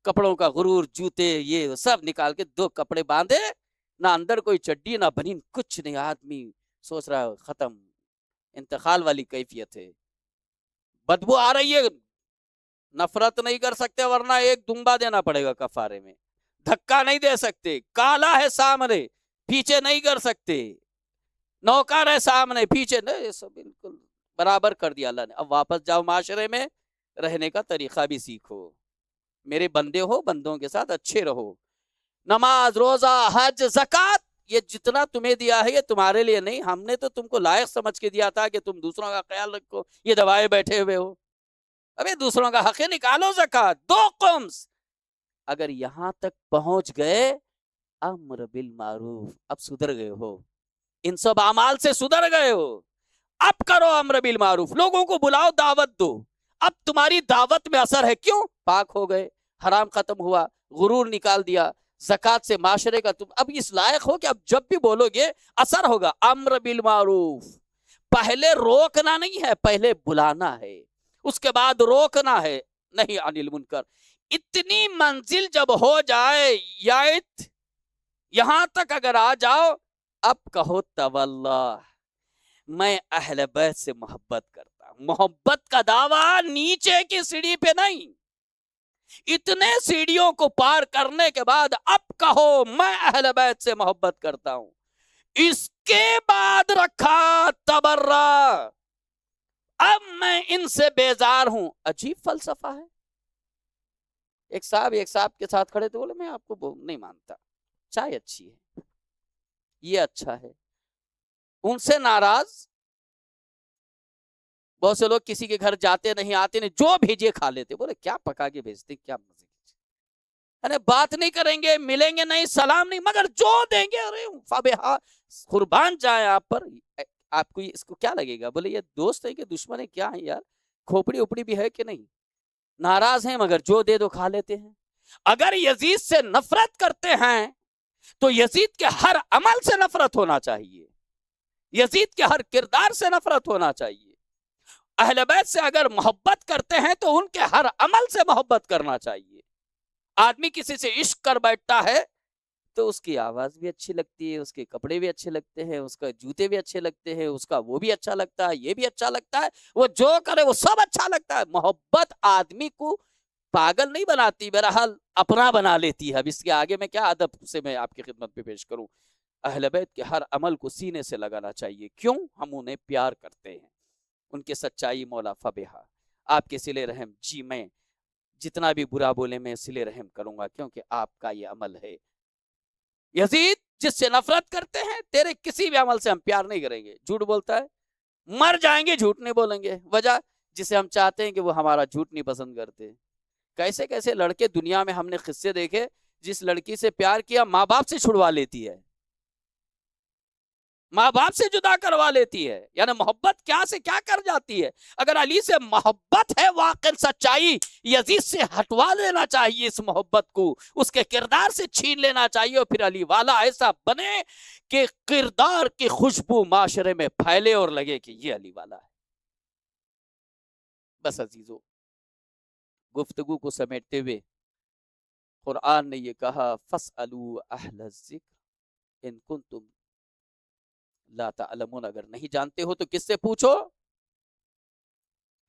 کپڑوں کا غرور، جوتے، یہ سب نکال کے دو کپڑے باندھے، نہ اندر کوئی چڈی نہ بنین، کچھ نہیں. آدمی سوچ رہا ہے ختم، انتقال والی کیفیت ہے. بدبو آ رہی ہے، نفرت نہیں کر سکتے ورنہ ایک دمبا دینا پڑے گا کفارے میں. دھکا نہیں دے سکتے، کالا ہے سامنے، پیچھے نہیں کر سکتے. نوکر ہے سامنے، پیچھے نہیں، سب بالکل برابر کر دیا اللہ نے. اب واپس جاؤ معاشرے میں، رہنے کا طریقہ بھی سیکھو. میرے بندے ہو، بندوں کے ساتھ اچھے رہو. نماز، روزہ، حج، زکوٰۃ، یہ جتنا تمہیں دیا ہے یہ تمہارے لیے نہیں، ہم نے تو تم کو لائق سمجھ کے دیا تھا کہ تم دوسروں کا خیال رکھو. یہ دبائے بیٹھے ہوئے ہو. ابے دوسروں کا حق نکالو. زکوٰۃ دو خمس. اگر یہاں تک پہنچ گئے، امر بالمعروف، اب سدھر گئے ہو، ان سب اعمال سے سدھر گئے ہو. اب کرو امر بالمعروف، لوگوں کو بلاؤ، دعوت دو. اب تمہاری دعوت میں اثر ہے. کیوں؟ پاک ہو گئے، حرام ختم ہوا، غرور نکال دیا. زکوٰۃ سے معاشرے کا تم اب اس لائق ہو کہ اب جب بھی بولو گے اثر ہوگا. امر بالمعروف، پہلے روکنا نہیں ہے، پہلے بلانا ہے، اس کے بعد روکنا ہے. نہیں عن المنکر. اتنی منزل جب ہو جائے، یہاں تک اگر آ جاؤ، اب کہو تواللہ میں اہل بیت سے محبت کرتا ہوں. محبت کا دعویٰ نیچے کی سیڑھی پہ نہیں، اتنے سیڑھیوں کو پار کرنے کے بعد اب کہو میں اہل بیت سے محبت کرتا ہوں. اس کے بعد رکھا تبرہ، اب میں ان سے بیزار ہوں. عجیب فلسفہ ہے. ایک صاحب کے ساتھ کھڑے تھے، بولے میں آپ کو نہیں مانتا، چائے اچھی ہے، یہ اچھا ہے. ان سے ناراض. بہت سے لوگ کسی کے گھر جاتے نہیں، آتے نہیں، جو بھیجے کھا لیتے. بولے کیا پکا کے بھیجتے، کیا مزے کی، بات نہیں کریں گے، ملیں گے نہیں، سلام نہیں، مگر جو دیں گے ارے فبہا، قربان جائیں آپ پر. آپ کو اس کو کیا لگے گا؟ بولے یہ دوست ہے کہ دشمن ہے، کیا ہے یار، کھوپڑی اوپڑی بھی ہے کہ نہیں. ناراض ہیں مگر جو دے دو کھا لیتے ہیں. اگر یزید سے نفرت کرتے ہیں تو یزید کے ہر عمل سے نفرت ہونا چاہیے، یزید کے ہر کردار سے نفرت ہونا چاہیے. اہل بیت سے اگر محبت کرتے ہیں تو ان کے ہر عمل سے محبت کرنا چاہیے. آدمی کسی سے عشق کر بیٹھتا ہے تو اس کی آواز بھی اچھی لگتی ہے، اس کے کپڑے بھی اچھے لگتے ہیں، اس کا جوتے بھی اچھے لگتے ہیں، اس کا وہ بھی اچھا لگتا ہے، یہ بھی اچھا لگتا ہے، وہ جو کرے وہ سب اچھا لگتا ہے. محبت آدمی کو پاگل نہیں بناتی، بہرحال اپنا بنا لیتی ہے. اب اس کے آگے میں کیا ادب سے میں آپ کی خدمت پہ پیش کروں. اہل بیت کے ہر عمل کو سینے سے لگانا چاہیے. کیوں؟ ہم انہیں پیار کرتے ہیں، ان کے سچائی مولا فبہا. آپ کے صلے رحم، جی میں جتنا بھی برا بولے میں صلے رحم کروں گا کیونکہ آپ کا یہ عمل ہے. یزید جس سے نفرت کرتے ہیں، تیرے کسی بھی عمل سے ہم پیار نہیں کریں گے. جھوٹ بولتا ہے، مر جائیں گے جھوٹ نہیں بولیں گے. وجہ جسے ہم چاہتے ہیں کہ وہ ہمارا جھوٹ نہیں پسند کرتے. کیسے کیسے لڑکے دنیا میں ہم نے قصے دیکھے، جس لڑکی سے پیار کیا ماں باپ سے چھڑوا لیتی ہے، ماں باپ سے جدا کروا لیتی ہے. یعنی محبت کیا سے کیا کر جاتی ہے. اگر علی سے محبت ہے واقع سچائی، یزید سے ہٹوا لینا چاہیے اس محبت کو، اس کے کردار سے چھین لینا چاہیے، اور پھر علی والا ایسا بنے کہ کردار کی خوشبو معاشرے میں پھیلے اور لگے کہ یہ علی والا ہے. بس عزیزو، گفتگو کو سمیٹتے ہوئے قرآن نے یہ کہا فَاسْأَلُوا أَهْلَ الذِّكْرِ إِن كُنتُمْ لا تعلمون، اگر نہیں جانتے ہو تو کس سے پوچھو؟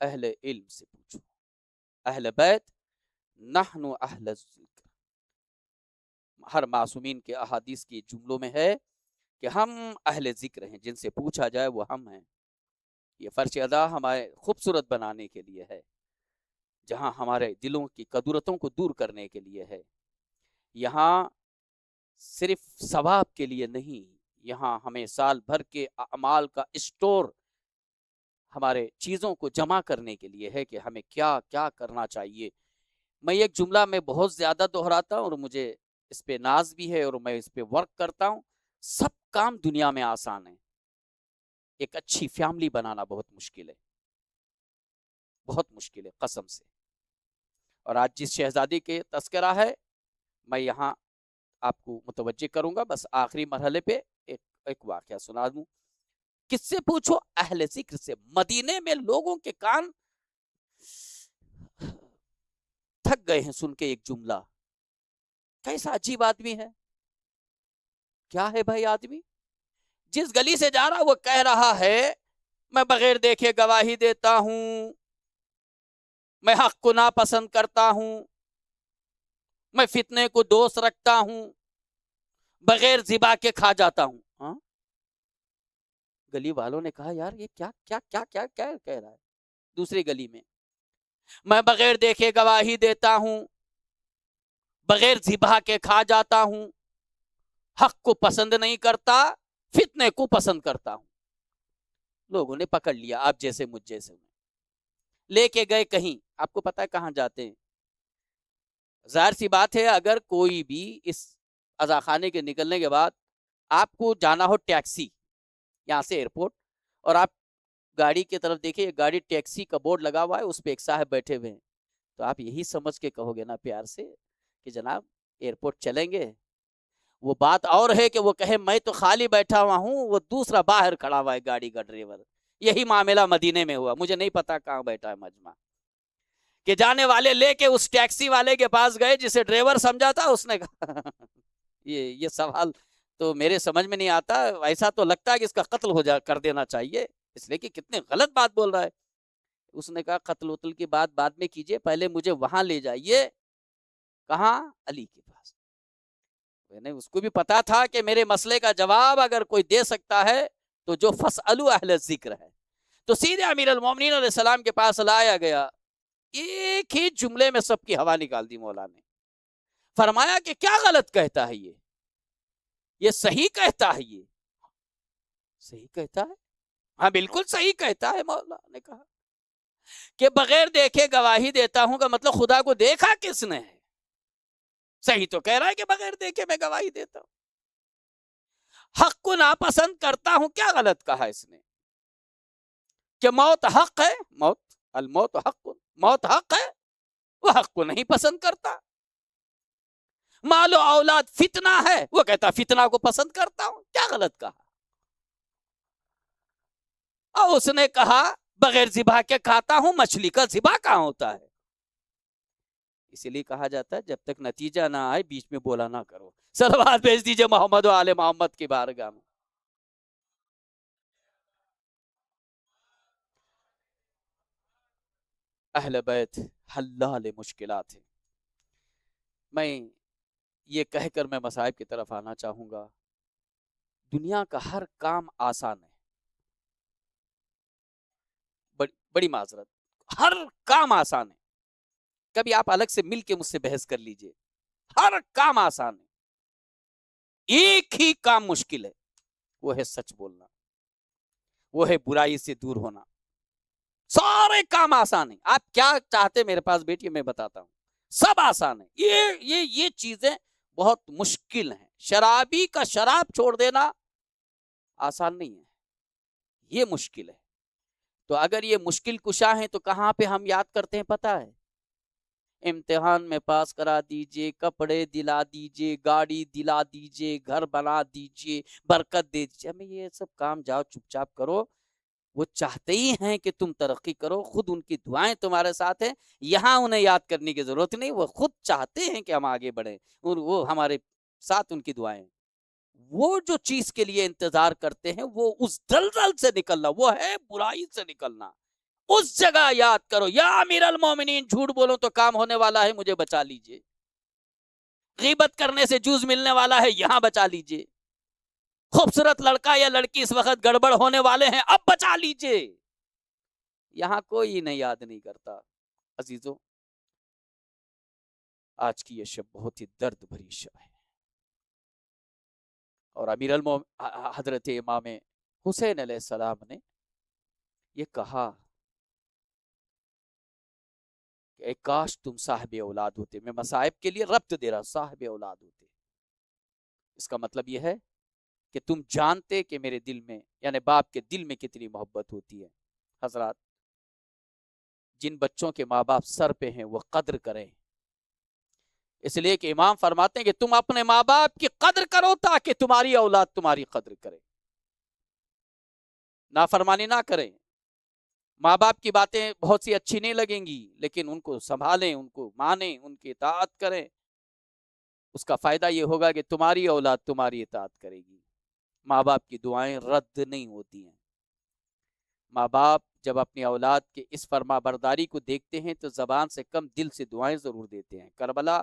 اہل علم سے پوچھو. اہل بیت نحن اہل الذکر. ہر معصومین کے احادیث کی جملوں میں ہے کہ ہم اہل ذکر ہیں، جن سے پوچھا جائے وہ ہم ہیں. یہ فرش ادا ہمارے خوبصورت بنانے کے لیے ہے، جہاں ہمارے دلوں کی قدرتوں کو دور کرنے کے لیے ہے. یہاں صرف ثواب کے لیے نہیں، یہاں ہمیں سال بھر کے اعمال کا اسٹور ہمارے چیزوں کو جمع کرنے کے لیے ہے کہ ہمیں کیا کیا کرنا چاہیے. میں ایک جملہ میں بہت زیادہ دہراتا ہوں اور مجھے اس پہ ناز بھی ہے اور میں اس پہ ورک کرتا ہوں. سب کام دنیا میں آسان ہے، ایک اچھی فیملی بنانا بہت مشکل ہے، بہت مشکل ہے قسم سے. اور آج جس شہزادی کے تذکرہ ہے میں یہاں آپ کو متوجہ کروں گا. بس آخری مرحلے پہ ایک واقعہ سنا دوں. کس سے پوچھو؟ اہل ذکر سے. مدینے میں لوگوں کے کان تھک گئے ہیں سن کے ایک جملہ. کیسا عجیب آدمی ہے. کیا ہے بھائی آدمی؟ جس گلی سے جا رہا وہ کہہ رہا ہے میں بغیر دیکھے گواہی دیتا ہوں، میں حق کو ناپسند کرتا ہوں، میں فتنے کو دوست رکھتا ہوں، بغیر ذبح کے کھا جاتا ہوں. ہاں؟ گلی والوں نے کہا یار یہ کیا کیا کیا کیا کیا کہہ رہا ہے. دوسری گلی میں بغیر دیکھے گواہی دیتا ہوں، بغیر ذبح کے کھا جاتا ہوں، حق کو پسند نہیں کرتا، فتنے کو پسند کرتا ہوں. لوگوں نے پکڑ لیا، آپ جیسے مجھ جیسے لے کے گئے کہیں. آپ کو پتا ہے کہاں جاتے ہیں؟ ظاہر سی بات ہے اگر کوئی بھی اس عزاخانے کے نکلنے کے بعد آپ کو جانا ہو ٹیکسی یہاں سے ایئرپورٹ اور آپ گاڑی کی طرف دیکھیں، گاڑی ٹیکسی کا بورڈ لگا ہوا ہے، اس پہ ایک صاحب بیٹھے ہوئے ہیں، تو آپ یہی سمجھ کے کہو گے نا پیار سے کہ جناب ایئرپورٹ چلیں گے. وہ بات اور ہے کہ وہ کہے میں تو خالی بیٹھا ہوا ہوں، وہ دوسرا باہر کھڑا ہوا ہے گاڑی کا ڈرائیور. یہی معاملہ مدینے میں ہوا. مجھے نہیں پتا کہاں بیٹھا ہے مجمع کہ جانے والے لے کے اس ٹیکسی والے کے پاس گئے جسے ڈرائیور سمجھا تھا. اس نے کہا یہ سوال تو میرے سمجھ میں نہیں آتا، ایسا تو لگتا ہے کہ اس کا قتل کر دینا چاہیے، اس لیے کہ کتنے غلط بات بول رہا ہے. اس نے کہا قتل وتل کی بات بعد میں کیجئے، پہلے مجھے وہاں لے جائیے. کہاں؟ علی کے پاس. اس کو بھی پتا تھا کہ میرے مسئلے کا جواب اگر کوئی دے سکتا ہے تو جو فَاسْأَلُوا اہل ذکر ہے. تو سیدھے امیر المومنین علیہ السلام کے پاس لایا گیا. ایک ہی جملے میں سب کی ہوا نکال دی مولا نے. فرمایا کہ کیا غلط کہتا ہے یہ صحیح کہتا ہے. یہ صحیح کہتا ہے؟ ہاں بالکل صحیح کہتا ہے. مولا نے کہا کہ بغیر دیکھے گواہی دیتا ہوں کا مطلب خدا کو دیکھا کس نے ہے؟ صحیح تو کہہ رہا ہے کہ بغیر دیکھے میں گواہی دیتا ہوں. حق کو ناپسند کرتا ہوں، کیا غلط کہا اس نے؟ کہ موت حق ہے، الموت حق، موت حق ہے، وہ حق کو نہیں پسند کرتا. مال و اولاد فتنہ ہے، وہ کہتا فتنہ کو پسند کرتا ہوں. کیا غلط کہا؟ اور اس نے کہا بغیر ذبح کے کھاتا ہوں. مچھلی کا ذبح کہاں ہوتا ہے؟ اسی لیے کہا جاتا ہے جب تک نتیجہ نہ آئے بیچ میں بولا نہ کرو. صلوات بھیج دیجئے محمد و آل محمد کی بارگاہ میں. اہل بیت حلال مشکلات ہیں. میں یہ کہہ کر میں مصائب کی طرف آنا چاہوں گا. دنیا کا ہر کام آسان ہے. بڑی معذرت، ہر کام آسان ہے. کبھی آپ الگ سے مل کے مجھ سے بحث کر لیجئے. ہر کام آسان ہے، ایک ہی کام مشکل ہے، وہ ہے سچ بولنا، وہ ہے برائی سے دور ہونا. سارے کام آسان ہیں. آپ کیا چاہتے میرے پاس بیٹھیے میں بتاتا ہوں. سب آسان ہے. یہ چیزیں بہت مشکل ہیں. شرابی کا شراب چھوڑ دینا آسان نہیں ہے، یہ مشکل ہے. تو اگر یہ مشکل کشا ہیں تو کہاں پہ ہم یاد کرتے ہیں پتا ہے؟ امتحان میں پاس کرا دیجئے، کپڑے دلا دیجئے، گاڑی دلا دیجئے، گھر بنا دیجئے، برکت دے دیجئے. ہمیں یہ سب کام جاؤ چپ چاپ کرو. وہ چاہتے ہی ہیں کہ تم ترقی کرو، خود ان کی دعائیں تمہارے ساتھ ہیں. یہاں انہیں یاد کرنے کی ضرورت نہیں، وہ خود چاہتے ہیں کہ ہم آگے بڑھیں اور وہ ہمارے ساتھ ان کی دعائیں. وہ جو چیز کے لیے انتظار کرتے ہیں وہ اس دلدل سے نکلنا، وہ ہے برائی سے نکلنا. اس جگہ یاد کرو، یا امیر المومنین جھوٹ بولو تو کام ہونے والا ہے، مجھے بچا لیجئے، غیبت کرنے سے جوز ملنے والا ہے، یہاں بچا لیجئے، خوبصورت لڑکا یا لڑکی اس وقت گڑبڑ ہونے والے ہیں، اب بچا لیجئے، یہاں کوئی نہیں یاد نہیں کرتا۔ عزیزوں، آج کی یہ شب بہت ہی درد بھری شب ہے، اور امیر حضرت امام حسین علیہ السلام نے یہ کہا کہ اے کاش تم صاحب اولاد ہوتے، میں مصائب کے لیے ربط دے رہا، صاحب اولاد ہوتے، اس کا مطلب یہ ہے کہ تم جانتے کہ میرے دل میں، یعنی باپ کے دل میں کتنی محبت ہوتی ہے۔ حضرات، جن بچوں کے ماں باپ سر پہ ہیں وہ قدر کریں، اس لیے کہ امام فرماتے ہیں کہ تم اپنے ماں باپ کی قدر کرو تاکہ تمہاری اولاد تمہاری قدر کرے، نافرمانی نہ کریں۔ ماں باپ کی باتیں بہت سی اچھی نہیں لگیں گی، لیکن ان کو سنبھالیں، ان کو مانیں، ان کی اطاعت کریں، اس کا فائدہ یہ ہوگا کہ تمہاری اولاد تمہاری اطاعت کرے گی۔ ماں باپ کی دعائیں رد نہیں ہوتی ہیں۔ ماں باپ جب اپنی اولاد کے اس فرما برداری کو دیکھتے ہیں تو زبان سے کم دل سے دعائیں ضرور دیتے ہیں۔ کربلا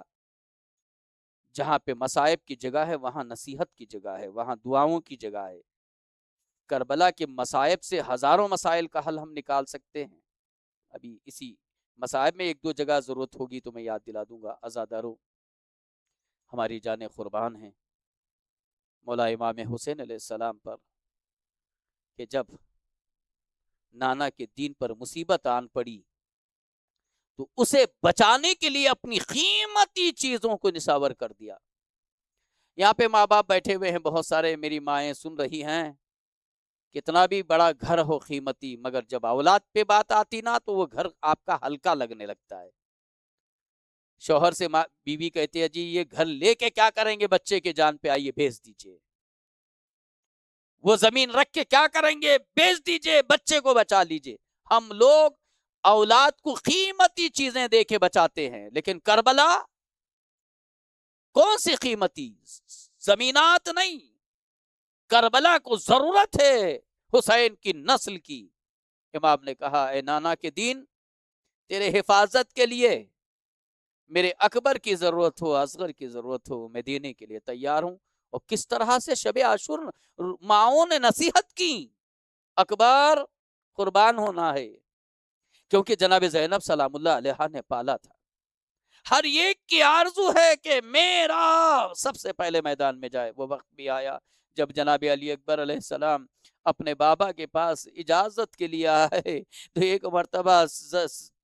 جہاں پہ مصائب کی جگہ ہے وہاں نصیحت کی جگہ ہے، وہاں دعاؤں کی جگہ ہے۔ کربلا کے مصائب سے ہزاروں مسائل کا حل ہم نکال سکتے ہیں۔ ابھی اسی مصائب میں ایک دو جگہ ضرورت ہوگی تو میں یاد دلا دوں گا۔ عزادارو، ہماری جانیں قربان ہیں مولا امام حسین علیہ السلام پر کہ جب نانا کے دین پر مصیبت آن پڑی تو اسے بچانے کے لیے اپنی قیمتی چیزوں کو نثار کر دیا۔ یہاں پہ ماں باپ بیٹھے ہوئے ہیں بہت سارے، میری مائیں سن رہی ہیں، کتنا بھی بڑا گھر ہو قیمتی، مگر جب اولاد پہ بات آتی نا تو وہ گھر آپ کا ہلکا لگنے لگتا ہے۔ شوہر سے بیوی کہتی ہے جی یہ گھر لے کے کیا کریں گے، بچے کے جان پہ آئیے بیچ دیجئے، وہ زمین رکھ کے کیا کریں گے، بیچ دیجئے، بچے کو بچا لیجئے۔ ہم لوگ اولاد کو قیمتی چیزیں دے کے بچاتے ہیں، لیکن کربلا کون سی قیمتی زمینات نہیں، کربلا کو ضرورت ہے حسین کی نسل کی۔ امام نے کہا اے نانا کے دین، تیرے حفاظت کے لیے میرے اکبر کی ضرورت ہو، اصغر کی ضرورت ہو، میں دینے کے لیے تیار ہوں۔ اور کس طرح سے شب عاشور ماؤں نے نصیحت کی، اکبر قربان ہونا ہے، کیونکہ جناب زینب سلام اللہ علیہ نے پالا تھا۔ ہر ایک کی آرزو ہے کہ میرا سب سے پہلے میدان میں جائے۔ وہ وقت بھی آیا جب جناب علی اکبر علیہ السلام اپنے بابا کے پاس اجازت کے لیے آئے تو ایک مرتبہ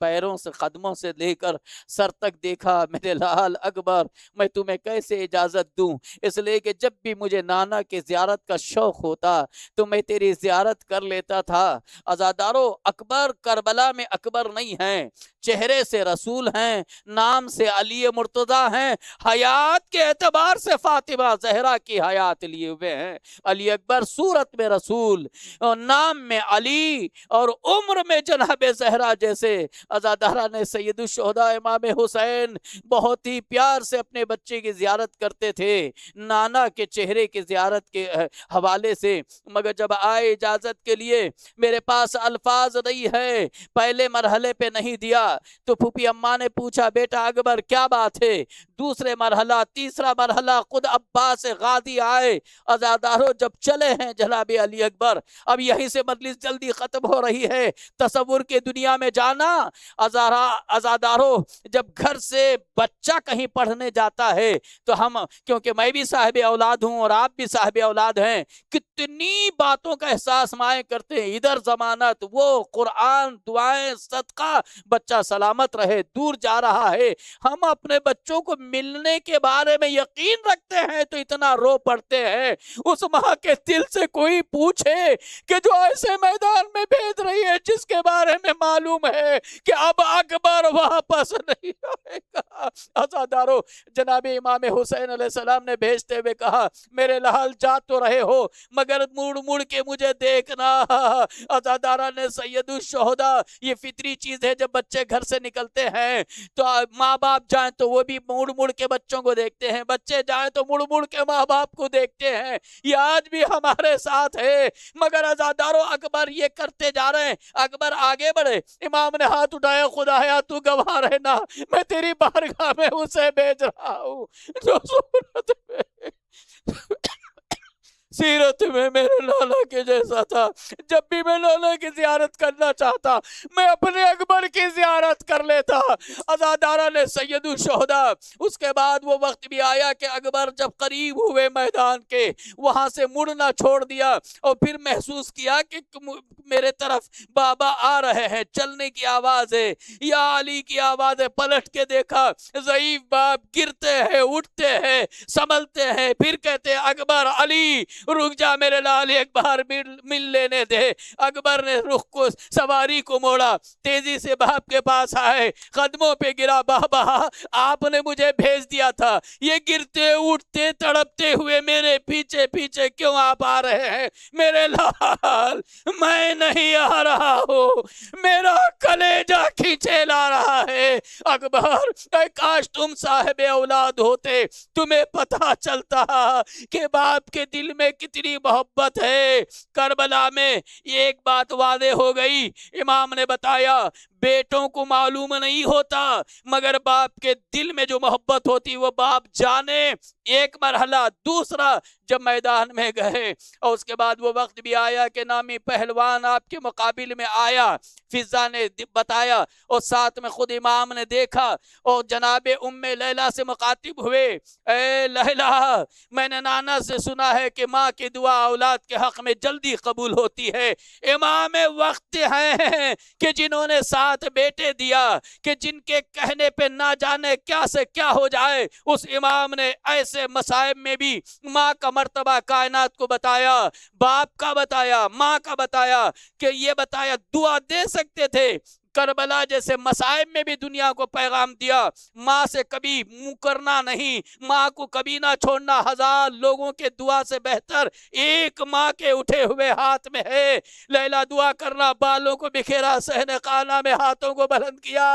پیروں سے، قدموں سے لے کر سر تک دیکھا، میرے لال اکبر میں تمہیں کیسے اجازت دوں، اس لیے کہ جب بھی مجھے نانا کے زیارت کا شوق ہوتا تو میں تیری زیارت کر لیتا تھا۔ عزادارو، اکبر کربلا میں اکبر نہیں ہیں، چہرے سے رسول ہیں، نام سے علی مرتضیٰ ہیں، حیات کے اعتبار سے فاطمہ زہرا کی حیات لیے ہوئے ہیں۔ علی اکبر صورت میں رسول، نام میں علی، اور عمر میں جناب زہرا جیسے۔ عزادارہ نے سید الشہداء امام حسین بہت ہی پیار سے اپنے بچے کی زیارت کرتے تھے، نانا کے چہرے کی زیارت کے حوالے سے، مگر جب آئے اجازت کے لیے میرے پاس الفاظ نہیں ہے، پہلے مرحلے پہ نہیں دیا تو پھوپھی اماں نے پوچھا بیٹا اکبر کیا بات ہے، دوسرے مرحلہ، تیسرا مرحلہ، خود عباس غازی آئے۔ عزادارو، جب چلے ہیں جناب علی اکبر، اب یہیں سے مجلس جلدی ختم ہو رہی ہے، تصور کے دنیا میں جانا۔ عزادارو، جب گھر سے بچہ کہیں پڑھنے جاتا ہے تو ہم، کیونکہ میں بھی صاحب اولاد ہوں اور آپ بھی صاحب اولاد ہیں، کتنی باتوں کا احساس مائیں کرتے ہیں، ادھر ضمانت، وہ قرآن، دعائیں، صدقہ، بچہ سلامت رہے، دور جا رہا ہے۔ ہم اپنے بچوں کو ملنے کے بارے میں یقین رکھتے ہیں تو اتنا رو پڑتے ہیں، اس ماں کے دل سے کوئی پوچھے کہ جو ایسے میدان میں بھیج رہی ہے جس کے بارے میں معلوم ہے کہ کہ اب اکبر واپس نہیں آئے گا۔ عزادارو، جناب امام حسین علیہ السلام نے بھیجتے ہوئے کہا میرے لال جا تو رہے ہو مگر مڑ مڑ کے مجھے دیکھنا۔ عزادارہ نے سید الشہداء، یہ فطری چیز ہے، جب بچے گھر سے نکلتے ہیں تو ماں باپ جائیں تو وہ بھی مڑ مڑ کے بچوں کو دیکھتے ہیں، بچے جائیں تو مڑ مڑ کے ماں باپ کو دیکھتے ہیں۔ یہ آج بھی ہمارے ساتھ ہے، مگر عزادارو اکبر یہ کرتے جا رہے ہیں۔ اکبر آگے بڑھے، امام نے ہاتھ اٹھایا، خدایا تو گواہ رہنا، میں تیری بارگاہ میں اسے بھیج رہا ہوں جو صورت میں سیرت میں میرے لالا کے جیسا تھا۔ جب بھی میں لالا کی زیارت کرنا چاہتا میں اپنے اکبر کی زیارت کر لیتا۔ عزادارہ نے سید الشہداء، اس کے بعد وہ وقت بھی آیا کہ اکبر جب قریب ہوئے میدان کے، وہاں سے مڑنا چھوڑ دیا اور پھر محسوس کیا کہ میرے طرف بابا آ رہے ہیں، چلنے کی آواز ہے، یا علی کی آواز ہے۔ پلٹ کے دیکھا، ضعیف باپ گرتے ہیں، اٹھتے ہیں، سنبھلتے ہیں، پھر کہتے ہیں اکبر علی رک جا میرے لال، ایک بار مل لینے دے۔ اکبر نے رخ کو، سواری کو موڑا، تیزی سے باپ کے پاس آئے، قدموں پہ گرا، بابا آپ نے مجھے بھیج دیا تھا، یہ گرتے اٹھتے تڑپتے ہوئے میرے پیچھے پیچھے کیوں آپ آ رہے ہیں؟ میرے لال میں نہیں آ رہا ہوں، میرا کلیجہ کھینچے لا رہا ہے۔ اکبر اے کاش تم صاحب اولاد ہوتے، تمہیں پتہ چلتا کہ باپ کے دل میں کتنی محبت ہے۔ کربلا میں ایک بات واضح ہو گئی، امام نے بتایا بیٹوں کو معلوم نہیں ہوتا مگر باپ کے دل میں جو محبت ہوتی وہ باپ جانے۔ ایک مرحلہ، دوسرا جب میدان میں گئے اور اس کے بعد وہ وقت بھی آیا کہ نامی پہلوان آپ کے مقابل میں آیا، فضا نے بتایا اور ساتھ میں خود امام نے دیکھا اور جناب ام لیلہ سے مخاطب ہوئے، اے لیلہ میں نے نانا سے سنا ہے کہ ماں کی دعا اولاد کے حق میں جلدی قبول ہوتی ہے۔ امام وقت ہیں کہ جنہوں نے ساتھ بیٹے دیا کہ جن کے کہنے پہ نہ جانے کیا سے کیا ہو جائے، اس امام نے ایسے مصائب میں بھی ماں کا مرتبہ کائنات کو بتایا، باپ کا بتایا، ماں کا بتایا، کہ یہ بتایا دعا دے سکتے تھے۔ کربلا جیسے مصائب میں بھی دنیا کو پیغام دیا، ماں سے کبھی منہ کرنا نہیں، ماں کو کبھی نہ چھوڑنا، ہزار لوگوں کے دعا سے بہتر ایک ماں کے اٹھے ہوئے ہاتھ میں ہے۔ لیلا دعا کرنا، بالوں کو بکھیرا، صحن خانہ میں ہاتھوں کو بلند کیا،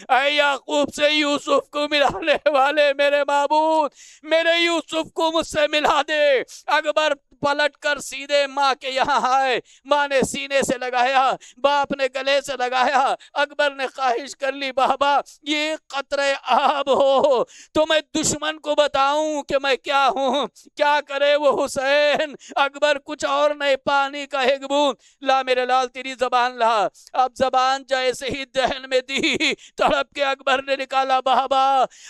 اے یعقوب سے یوسف کو ملانے والے میرے معبود، میرے یوسف کو مجھ سے ملا دے۔ اکبر پلٹ کر سیدھے ماں کے یہاں آئے، ماں نے سینے سے لگایا، باپ نے گلے سے لگایا۔ اکبر نے خواہش کر لی، بابا یہ قطرے آب ہو تو میں دشمن کو بتاؤں کہ میں کیا ہوں، کیا کرے وہ حسین۔ اکبر کچھ اور نہیں، پانی کا ایک بوند لا میرے لال، تیری زبان لا۔ اب زبان جیسے ہی دہن میں دی، تڑپ کے اکبر نے نکالا، بابا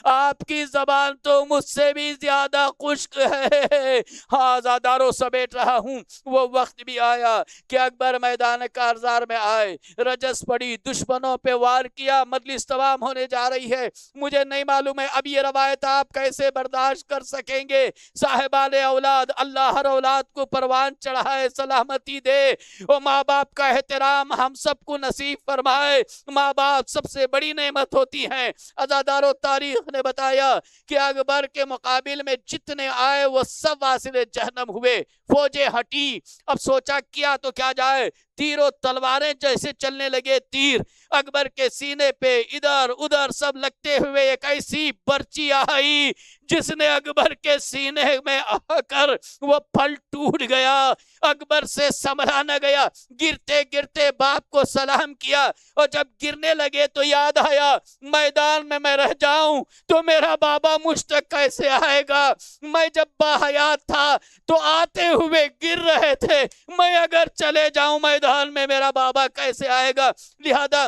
آپ کی زبان تو مجھ سے بھی زیادہ خشک ہے، ہاں زادارو سمیٹ رہا ہوں۔ وہ وقت بھی آیا کہ اکبر میدان کارزار میں آئے، رجس پڑی، دشمنوں پہ وار کیا، مجلس تمام ہونے جا رہی ہے۔ مجھے نہیں معلوم ہے اب یہ روایت آپ کیسے برداشت کر سکیں گے۔ صاحبان اولاد، اللہ ہر اولاد کو پروان چڑھائے، سلامتی دے، اور ماں باپ کا احترام ہم سب کو نصیب فرمائے۔ ماں باپ سب سے بڑی نعمت ہوتی ہیں۔ عزادارو تاریخ نے بتایا کہ اکبر کے مقابل میں جتنے آئے وہ سب واصل جہنم ہوئے، فوجیں ہٹی۔ اب سوچا کیا تو کیا جائے، تیر و تلواریں جیسے چلنے لگے، تیر اکبر کے سینے پہ ادھر ادھر سب لگتے ہوئے ایک ایسی برچی آئی جس نے اکبر کے سینے میں آ کر وہ پھل ٹوٹ گیا، اکبر سے سنبھلا نہ گیا۔ گرتے گرتے باپ کو سلام کیا، اور جب گرنے لگے تو یاد آیا میدان میں میں رہ جاؤں تو میرا بابا مجھ تک کیسے آئے گا؟ میں جب باحیات تھا تو آتے ہوئے گر رہے تھے، میں اگر چلے جاؤں میدان میں میرا بابا کیسے آئے گا؟ لہذا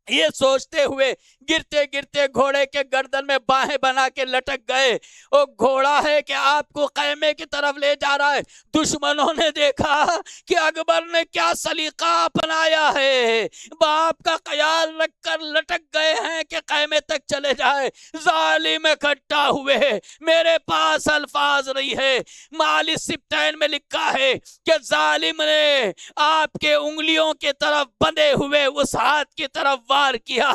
یہ سوچتے ہوئے گرتے گرتے گھوڑے کے گردن میں باہیں بنا کے لٹک گئے۔ اور گھوڑا ہے کہ آپ کو خیمے کی طرف لے جا رہا ہے۔ دشمنوں نے دیکھا کہ اکبر نے کیا سلیقہ اپنایا ہے، باپ کا خیال رکھ کر لٹک گئے ہیں کہ خیمے تک چلے جائے۔ ظالم اکٹھا ہوئے، میرے پاس الفاظ نہیں ہے، معالی سبتین میں لکھا ہے کہ ظالم نے آپ کے انگلیوں کی طرف بندے ہوئے اس ہاتھ کی طرف وار کیا،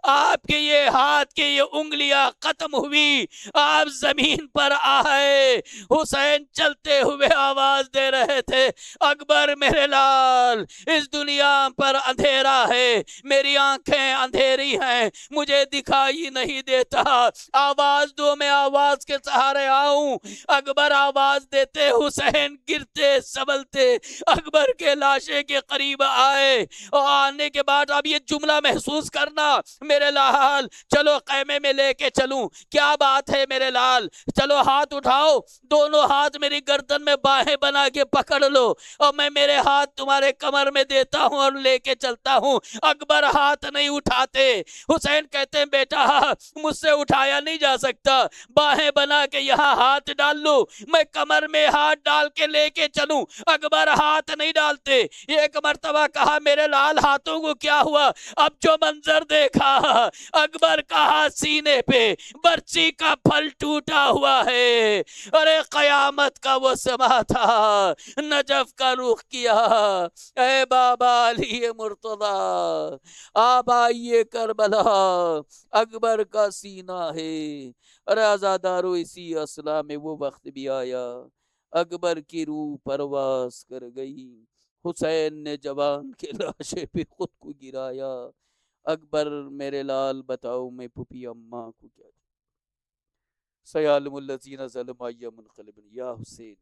آپ کے یہ ہاتھ کے یہ انگلیاں ختم ہوئی، آپ زمین پر آئے، حسین چلتے ہوئے آواز دے رہے تھے، اکبر میرے لال، اس دنیا پر اندھیرا ہے، میری آنکھیں اندھیری ہیں، مجھے دکھائی نہیں دیتا، آواز دو میں آواز کے سہارے آؤں۔ اکبر آواز دیتے، حسین گرتے سبلتے اکبر کے لاشے کے قریب آئے، اور آنے کے بعد اب یہ جملہ محسوس کرنا، میرے لال چلو خیمے میں لے کے چلوں، کیا بات ہے میرے لال، چلو ہاتھ اٹھاؤ، دونوں ہاتھ میری گردن میں باہیں بنا کے پکڑ لو، اور میں میرے ہاتھ تمہارے کمر میں دیتا ہوں اور لے کے چلتا ہوں۔ اکبر ہاتھ نہیں اٹھاتے، حسین کہتے ہیں بیٹا مجھ سے اٹھایا نہیں جا سکتا، باہیں بنا کے یہاں ہاتھ ڈال لو، میں کمر میں ہاتھ ڈال کے لے کے چلوں۔ اکبر ہاتھ نہیں ڈالتے، ایک مرتبہ کہا میرے لال ہاتھوں کو کیا ہوا، اب جو منظر دیکھا، اکبر کہا سینے پہ برچی کا پھل ٹوٹا ہوا ہے، ارے قیامت کا وہ سما تھا، نجف کا رخ کیا، اے بابا علی مرتضی آپ آئیے کربلا، اکبر کا سینہ ہے، ارے آزادارو اسی اصلاح میں وہ وقت بھی آیا، اکبر کی روح پرواز کر گئی، حسین نے جوان کے لاشے پہ خود کو گرایا۔ اکبر میرے لال بتاؤ میں پھپھی اماں کو کیا، سیالم الذین ظلموا منقلب یا حسین۔